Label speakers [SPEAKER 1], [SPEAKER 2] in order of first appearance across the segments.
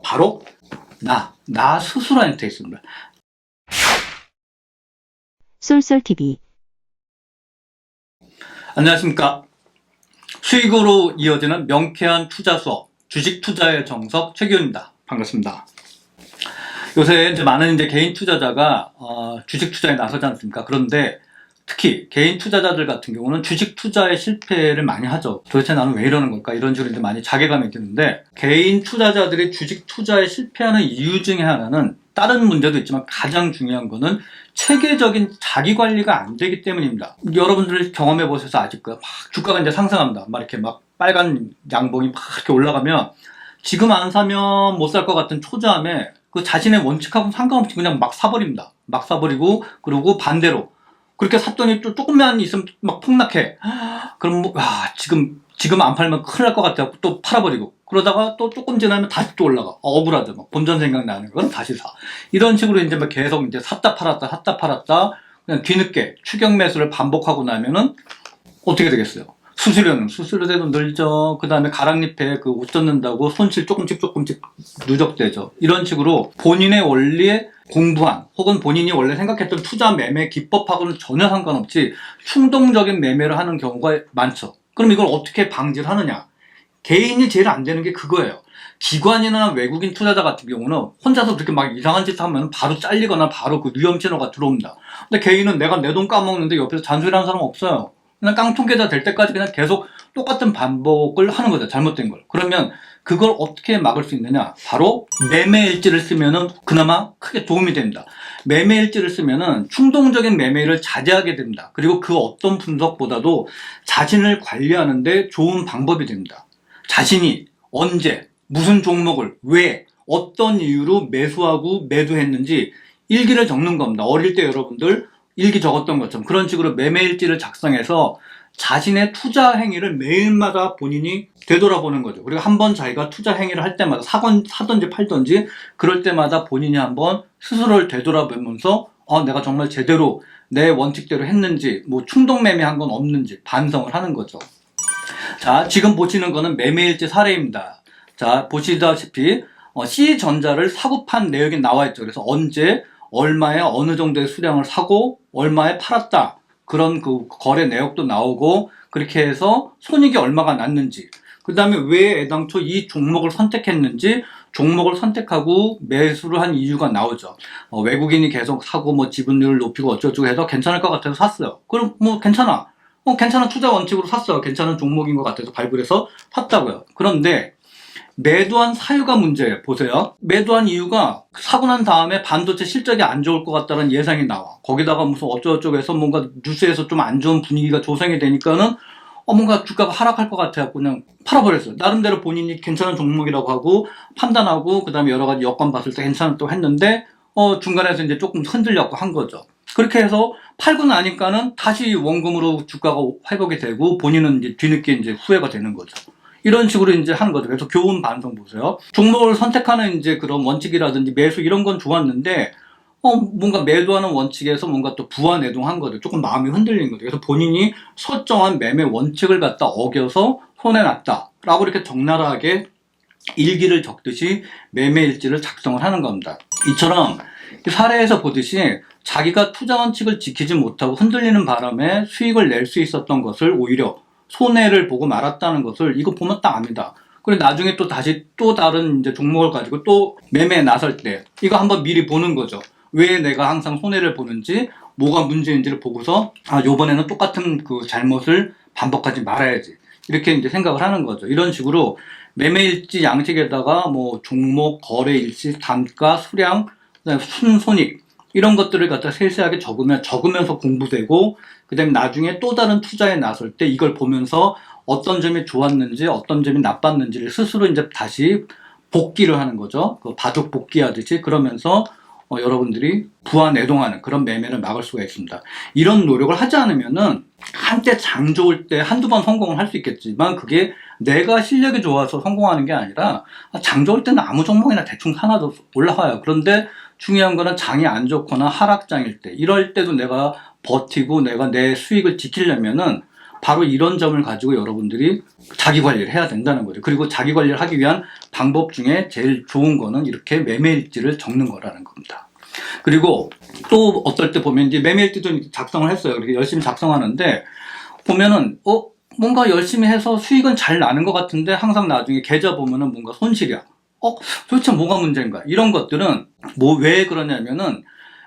[SPEAKER 1] 바로 나 스스로한테 있습니다.
[SPEAKER 2] 쏠쏠TV.
[SPEAKER 1] 안녕하십니까. 수익으로 이어지는 명쾌한 투자 수업, 주식 투자의 정석 최기훈입니다. 반갑습니다. 요새 많은 개인 투자자가 주식 투자에 나서지 않습니까? 그런데 특히 개인 투자자들 같은 경우는 주식 투자에 실패를 많이 하죠. 도대체 나는 왜 이러는 걸까? 이런 식으로 많이 자괴감이 드는데, 개인 투자자들이 주식 투자에 실패하는 이유 중에 하나는 다른 문제도 있지만 가장 중요한 거는 체계적인 자기 관리가 안 되기 때문입니다. 여러분들 경험해 보셔서 아실 거예요. 막 주가가 이제 상승합니다. 막 이렇게 막 빨간 양봉이 막 이렇게 올라가면 지금 안 사면 못 살 것 같은 초조함에 그 자신의 원칙하고 상관없이 그냥 막 사버립니다. 막 사버리고, 그리고 반대로 그렇게 샀더니 또 조금만 있으면 막 폭락해. 그럼 지금 안 팔면 큰일 날 것 같아. 또 팔아버리고. 그러다가 또 조금 지나면 다시 또 올라가. 억울하죠. 막 본전 생각나는 건 다시 사. 이런 식으로 막 계속 샀다 팔았다. 그냥 뒤늦게 추격 매수를 반복하고 나면은 어떻게 되겠어요? 수수료대도 늘죠. 그 다음에 가랑잎에 그 옷 젖는다고 손실 조금씩 누적되죠. 이런 식으로 본인의 원리에 공부한, 혹은 본인이 원래 생각했던 투자 매매 기법하고는 전혀 상관없이 충동적인 매매를 하는 경우가 많죠. 그럼 이걸 어떻게 방지를 하느냐? 개인이 제일 안 되는 게 그거예요. 기관이나 외국인 투자자 같은 경우는 혼자서 그렇게 막 이상한 짓 하면 바로 잘리거나 바로 그 위험 신호가 들어옵니다. 근데 개인은 내가 내 돈 까먹는데 옆에서 잔소리하는 사람 없어요. 그냥 깡통계좌 될 때까지 그냥 계속 똑같은 반복을 하는 거죠. 잘못된 걸. 그러면 그걸 어떻게 막을 수 있느냐? 바로 매매일지를 쓰면은 그나마 크게 도움이 됩니다. 매매일지를 쓰면은 충동적인 매매를 자제하게 됩니다. 그리고 그 어떤 분석보다도 자신을 관리하는데 좋은 방법이 됩니다. 자신이 언제, 무슨 종목을, 왜, 어떤 이유로 매수하고 매도했는지 일기를 적는 겁니다. 어릴 때 여러분들 일기 적었던 것처럼 그런 식으로 매매일지를 작성해서 자신의 투자 행위를 매일마다 본인이 되돌아보는 거죠. 그리고 한번 자기가 투자 행위를 할 때마다 사든지 팔든지 그럴 때마다 본인이 한번 스스로를 되돌아보면서 내가 정말 제대로 내 원칙대로 했는지, 뭐 충동 매매한 건 없는지 반성을 하는 거죠. 자, 지금 보시는 거는 매매일지 사례입니다. 자, 보시다시피 C전자를 사고 판 내역이 나와 있죠. 그래서 언제, 얼마에 어느 정도의 수량을 사고 얼마에 팔았다, 그런 그 거래 내역도 나오고, 그렇게 해서 손익이 얼마가 났는지, 그 다음에 왜 애당초 이 종목을 선택했는지, 종목을 선택하고 매수를 한 이유가 나오죠. 외국인이 계속 사고 뭐 지분율을 높이고 어쩌고저쩌고 해서 괜찮을 것 같아서 샀어요. 그럼 뭐 괜찮아. 괜찮은 투자 원칙으로 샀어요. 괜찮은 종목인 것 같아서 발굴해서 샀다고요. 그런데 매도한 사유가 문제예요. 보세요. 매도한 이유가 사고 난 다음에 반도체 실적이 안 좋을 것 같다는 예상이 나와. 거기다가 무슨 어쩌고저쩌고 해서 뭔가 뉴스에서 좀 안 좋은 분위기가 조성이 되니까는 뭔가 주가가 하락할 것 같아서 그냥 팔아버렸어요. 나름대로 본인이 괜찮은 종목이라고 하고 판단하고, 그 다음에 여러 가지 여건 봤을 때 괜찮다고 했는데 중간에서 이제 조금 흔들렸고 한 거죠. 그렇게 해서 팔고 나니까는 다시 원금으로 주가가 회복이 되고 본인은 이제 뒤늦게 이제 후회가 되는 거죠. 이런 식으로 이제 하는 거죠. 그래서 교훈 반성 보세요. 종목을 선택하는 이제 그런 원칙이라든지 매수 이런 건 좋았는데, 뭔가 매도하는 원칙에서 뭔가 또 부안해동한 거죠. 조금 마음이 흔들린 거죠. 그래서 본인이 설정한 매매 원칙을 갖다 어겨서 손해났다 라고 이렇게 적나라하게 일기를 적듯이 매매일지를 작성을 하는 겁니다. 이처럼 사례에서 보듯이 자기가 투자 원칙을 지키지 못하고 흔들리는 바람에 수익을 낼 수 있었던 것을 오히려 손해를 보고 말았다는 것을 이거 보면 딱 압니다. 그리고 나중에 또 다시 또 다른 이제 종목을 가지고 또 매매에 나설 때 이거 한번 미리 보는 거죠. 왜 내가 항상 손해를 보는지, 뭐가 문제인지를 보고서 요번에는 똑같은 그 잘못을 반복하지 말아야지, 이렇게 이제 생각을 하는 거죠. 이런 식으로 매매일지 양식에다가 뭐 종목, 거래일시, 단가, 수량, 그다음에 순손익 이런 것들을 갖다 세세하게 적으면서 공부되고, 그 다음에 나중에 또 다른 투자에 나설 때 이걸 보면서 어떤 점이 좋았는지 어떤 점이 나빴는지를 스스로 이제 다시 복기를 하는 거죠. 그 바둑 복기하듯이. 그러면서 여러분들이 부안해동하는 그런 매매를 막을 수가 있습니다. 이런 노력을 하지 않으면은 한때 장 좋을 때 한두 번 성공을 할 수 있겠지만 그게 내가 실력이 좋아서 성공하는 게 아니라 장 좋을 때는 아무 종목이나 대충 하나도 올라가요. 그런데 중요한 거는 장이 안 좋거나 하락장일 때, 이럴 때도 내가 버티고 내가 내 수익을 지키려면은 바로 이런 점을 가지고 여러분들이 자기 관리를 해야 된다는 거죠. 그리고 자기 관리를 하기 위한 방법 중에 제일 좋은 거는 이렇게 매매일지를 적는 거라는 겁니다. 그리고 또 어떨 때 보면 이제 매매일지도 작성을 했어요. 그렇게 열심히 작성하는데 보면은 뭔가 열심히 해서 수익은 잘 나는 것 같은데 항상 나중에 계좌 보면은 뭔가 손실이야. 도대체 뭐가 문제인가? 이런 것들은 왜 그러냐면은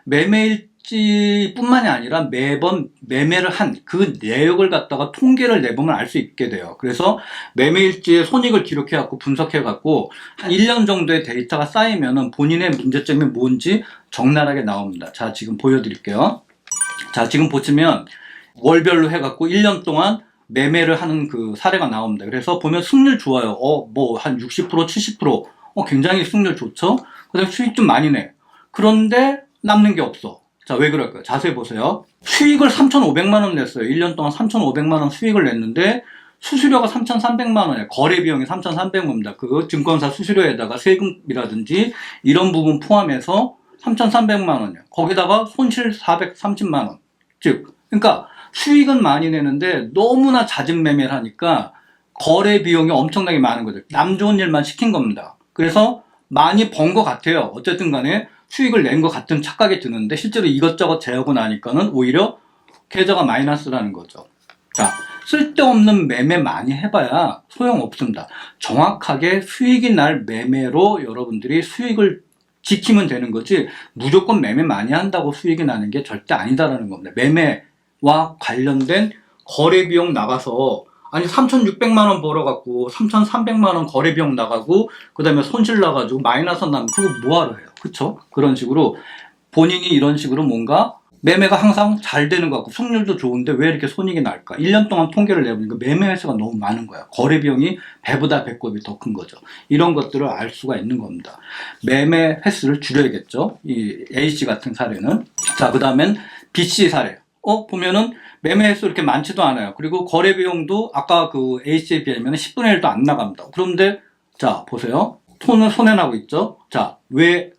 [SPEAKER 1] 매매일지뿐만이 아니라 매번 매매를 한 그 내역을 갖다가 통계를 내보면 알 수 있게 돼요. 그래서 매매일지의 손익을 기록해갖고 분석해갖고 한 1년 정도의 데이터가 쌓이면은 본인의 문제점이 뭔지 적나라하게 나옵니다. 자, 지금 보여드릴게요. 자, 지금 보시면 월별로 해갖고 1년 동안 매매를 하는 그 사례가 나옵니다. 그래서 보면 승률 좋아요. 뭐 한 60%, 70%. 굉장히 승률 좋죠? 그 다음에 수익 좀 많이 내. 그런데 남는 게 없어. 자, 왜 그럴까요? 자세히 보세요. 수익을 3,500만원 냈어요. 1년 동안 3,500만원 수익을 냈는데 수수료가 3,300만원이에요. 거래 비용이 3,300만원입니다. 그 증권사 수수료에다가 세금이라든지 이런 부분 포함해서 3,300만원이에요. 거기다가 손실 430만원. 그러니까 수익은 많이 내는데 너무나 잦은 매매를 하니까 거래 비용이 엄청나게 많은 거죠. 남 좋은 일만 시킨 겁니다. 그래서 많이 번 것 같아요. 어쨌든 간에 수익을 낸 것 같은 착각이 드는데 실제로 이것저것 제하고 나니까는 오히려 계좌가 마이너스라는 거죠. 자, 쓸데없는 매매 많이 해봐야 소용없습니다. 정확하게 수익이 날 매매로 여러분들이 수익을 지키면 되는 거지 무조건 매매 많이 한다고 수익이 나는 게 절대 아니다라는 겁니다. 매매와 관련된 거래 비용 나가서 3,600만원 벌어갖고 3,300만원 거래 비용 나가고 그 다음에 손실 나가지고 마이너스 나면 그거 뭐하러 해요. 그쵸? 그런 식으로 본인이 이런 식으로 뭔가 매매가 항상 잘 되는 것 같고 승률도 좋은데 왜 이렇게 손익이 날까? 1년 동안 통계를 내보니까 매매 횟수가 너무 많은 거야. 거래 비용이 배보다 배꼽이 더 큰 거죠. 이런 것들을 알 수가 있는 겁니다. 매매 횟수를 줄여야겠죠. 이 A씨 같은 사례는. 자, 그 다음엔 B씨 사례. 보면은 매매 횟수 이렇게 많지도 않아요. 그리고 거래 비용도 아까 그 A씨에 비하면 10분의 1도 안 나갑니다. 그런데 자, 보세요. 손해나고 있죠? 자, 왜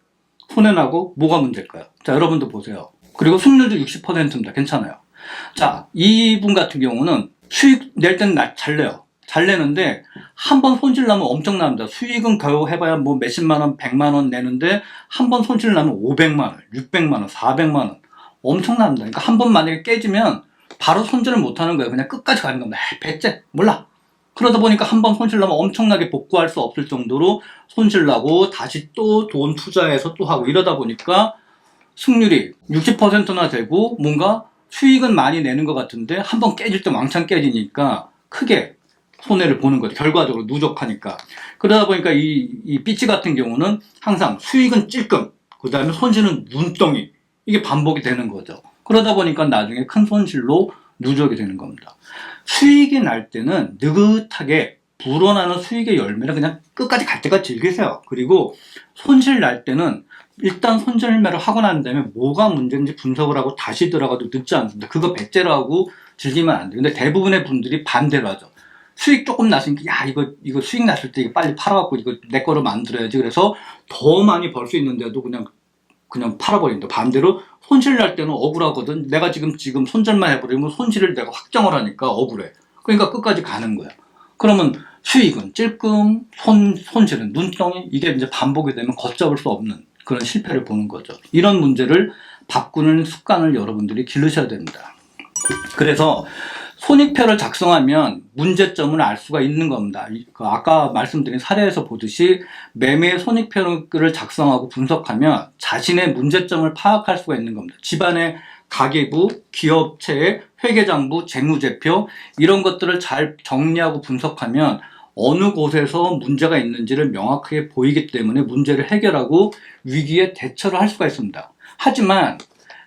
[SPEAKER 1] 손해나고 뭐가 문제일까요? 자, 여러분도 보세요. 그리고 승률도 60%입니다. 괜찮아요. 자, 이분 같은 경우는 수익 낼 때는 잘 내요. 잘 내는데 한 번 손실 나면 엄청납니다. 수익은 겨우 해봐야 뭐 몇십만원, 100만원 내는데 한 번 손실 나면 500만원, 600만원, 400만원 엄청납니다. 그러니까 한 번 만약에 깨지면 바로 손절을 못하는 거예요. 그냥 끝까지 가는 겁니다. 배째 몰라. 그러다 보니까 한 번 손실 나면 엄청나게 복구할 수 없을 정도로 손실 나고 다시 또 돈 투자해서 또 하고 이러다 보니까 승률이 60%나 되고 뭔가 수익은 많이 내는 것 같은데 한 번 깨질 때 왕창 깨지니까 크게 손해를 보는 거죠. 결과적으로 누적하니까. 그러다 보니까 이 삐치 같은 경우는 항상 수익은 찔끔, 그 다음에 손실은 눈덩이. 이게 반복이 되는 거죠. 그러다 보니까 나중에 큰 손실로 누적이 되는 겁니다. 수익이 날 때는 느긋하게 불어나는 수익의 열매를 그냥 끝까지 갈 때까지 즐기세요. 그리고 손실 날 때는 일단 손절매를 하고 난 다음에 뭐가 문제인지 분석을 하고 다시 들어가도 늦지 않습니다. 그거 배째로 하고 즐기면 안 돼요. 근데 대부분의 분들이 반대로 하죠. 수익 조금 났으니까 야 이거 수익 났을 때 이거 빨리 팔아갖고 이거 내 거로 만들어야지. 그래서 더 많이 벌 수 있는데도 그냥 팔아버린다. 반대로 손실 날 때는 억울하거든. 내가 지금 손절만 해버리면 손실을 내가 확정을 하니까 억울해. 그러니까 끝까지 가는 거야. 그러면 수익은 찔끔, 손실은 눈덩이. 이게 이제 반복이 되면 걷잡을 수 없는 그런 실패를 보는 거죠. 이런 문제를 바꾸는 습관을 여러분들이 기르셔야 됩니다. 그래서 손익표를 작성하면 문제점을 알 수가 있는 겁니다. 아까 말씀드린 사례에서 보듯이 매매 손익표를 작성하고 분석하면 자신의 문제점을 파악할 수가 있는 겁니다. 집안의 가계부, 기업체의 회계장부, 재무제표 이런 것들을 잘 정리하고 분석하면 어느 곳에서 문제가 있는지를 명확하게 보이기 때문에 문제를 해결하고 위기에 대처를 할 수가 있습니다. 하지만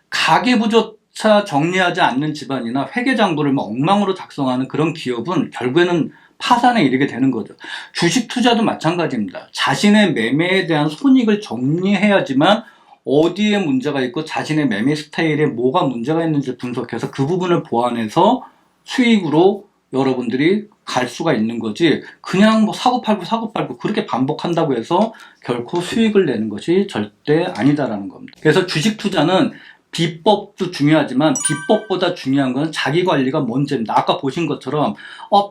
[SPEAKER 1] 가계부조차 정리하지 않는 집안이나 회계장부를 엉망으로 작성하는 그런 기업은 결국에는 파산에 이르게 되는 거죠. 주식 투자도 마찬가지입니다. 자신의 매매에 대한 손익을 정리해야지만 어디에 문제가 있고 자신의 매매 스타일에 뭐가 문제가 있는지 분석해서 그 부분을 보완해서 수익으로 여러분들이 갈 수가 있는 거지 그냥 뭐 사고 팔고 그렇게 반복한다고 해서 결코 수익을 내는 것이 절대 아니다라는 겁니다. 그래서 주식 투자는 비법도 중요하지만 비법보다 중요한 건 자기 관리가 먼저입니다. 아까 보신 것처럼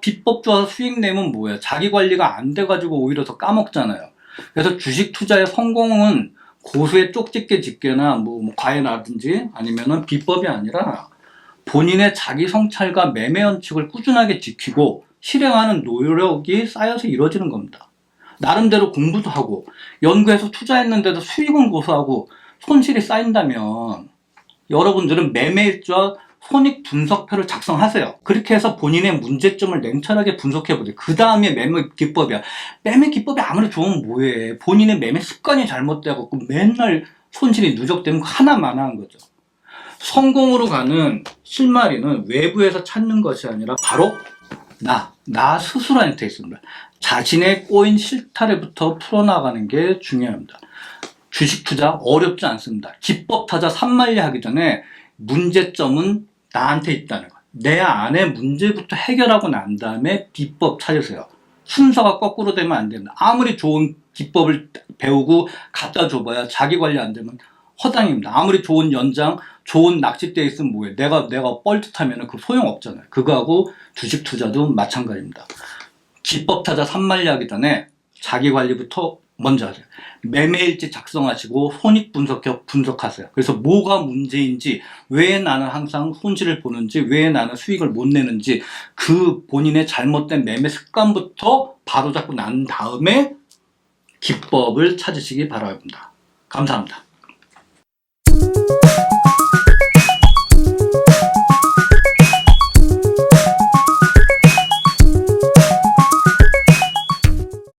[SPEAKER 1] 비법 좋아서 수익 내면 뭐예요? 자기 관리가 안 돼가지고 오히려 더 까먹잖아요. 그래서 주식 투자의 성공은 고수의 쪽집게 집게나 뭐 과외라든지 아니면은 비법이 아니라 본인의 자기 성찰과 매매 원칙을 꾸준하게 지키고 실행하는 노력이 쌓여서 이루어지는 겁니다. 나름대로 공부도 하고 연구해서 투자했는데도 수익은 고수하고 손실이 쌓인다면 여러분들은 매매일지와 손익 분석표를 작성하세요. 그렇게 해서 본인의 문제점을 냉철하게 분석해보세요. 그 다음에 매매 기법이야. 매매 기법이 아무리 좋으면 뭐해. 본인의 매매 습관이 잘못되고 맨날 손실이 누적되면 하나만한 거죠. 성공으로 가는 실마리는 외부에서 찾는 것이 아니라 바로 나 스스로한테 있습니다. 자신의 꼬인 실타래부터 풀어나가는 게 중요합니다. 주식 투자 어렵지 않습니다. 기법 타자 산만리 하기 전에 문제점은 나한테 있다는 거. 내 안에 문제부터 해결하고 난 다음에 비법 찾으세요. 순서가 거꾸로 되면 안 됩니다. 아무리 좋은 기법을 배우고 갖다 줘봐야 자기 관리 안 되면 허당입니다. 아무리 좋은 연장, 좋은 낚싯대에 있으면 뭐해. 내가 뻘짓하면 그 소용없잖아요. 그거하고 주식 투자도 마찬가지입니다. 기법 타자 산만리 하기 전에 자기 관리부터 먼저 하세요. 매매일지 작성하시고 손익 분석하세요. 그래서 뭐가 문제인지, 왜 나는 항상 손실을 보는지, 왜 나는 수익을 못 내는지 그 본인의 잘못된 매매 습관부터 바로잡고 난 다음에 기법을 찾으시기 바랍니다. 감사합니다.